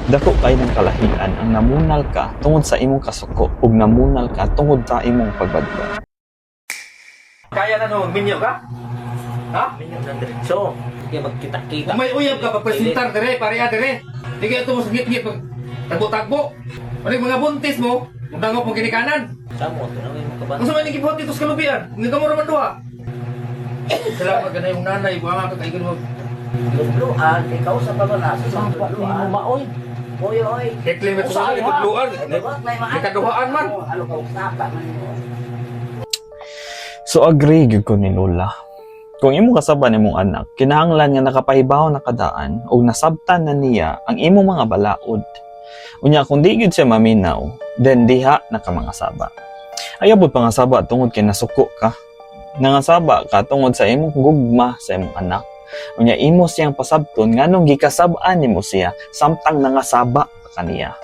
Dako kay ng kalahian ang namunal ka tungod sa imong kasuko ug namunal ka tungod sa imong pagbadlong. Kaya na no, minyo ka? Ha? Minyo ng diretso. Sige, magkita-kita. Kung may uyab ka, pagpresentar dire, pareha dire. Sige, ito mo sa ngit-ngit, tagbo-tagbo. Ano yung mga buntis mo, magdangop mo ginikanan. Samo, tunawin mo ka ba? Kung sa may nagibot dito sa kalubian, hindi ka mo naman duha. Salamat ka na yung nanay, buha ka kayo mo. Lubluan, ikaw sa pabanaso sa lubluan. Maoy. Oy, oy. Keklim ito sa ikutluan, ikaduhaan man. Ano ka usapa man mo? So agree gyud ko ni Lola. Kung imong kasaban imong anak, kinahanglan nga nakapahibaw na kadaan ug nasabtan na niya ang imong mga balaod. Unya kung di gyud siya maminaw, then diha na ka mga saba. Ayabot pa nga saba tungod kay nasuko ka. Nangasaba ka tungod sa imong gugma sa imong anak. Unya imo siyang pasabton nganong gikasab-an nimo siya samtang nangasaba pa kaniya.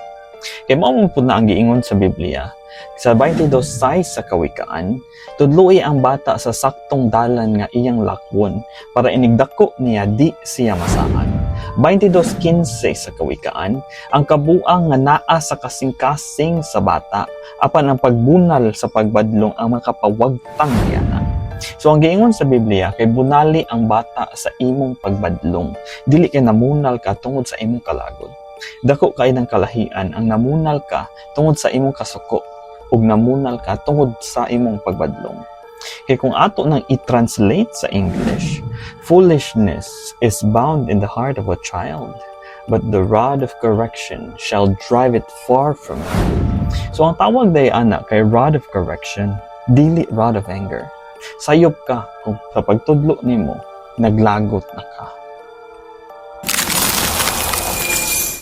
Kay mao man pud na ang giingon sa Biblia. Sa 22:6 sa Kawikaan, tudloi ang bata sa saktong dalan nga iyang lakwon para inigdako niya di siya masaan. 22:15 sa Kawikaan, ang kabuang nga naa sa kasing-kasing sa bata apan ang pagbunal sa pagbadlong ang makapawagtang niya. So ang giingon sa Biblia kay bunali ang bata sa imong pagbadlong, dili kay namunal ka tungod sa imong kalagod. Dako kay ng kalahian ang namunal ka tungod sa imong kasuko ug namunal ka tungod sa imong pagbadlong. Kay kung ato nang i-translate sa English, foolishness is bound in the heart of a child, but the rod of correction shall drive it far from you. So ang tawag day ana kay rod of correction, dili rod of anger. Sayop ka kung sa pagtudlo nimo naglagot na ka.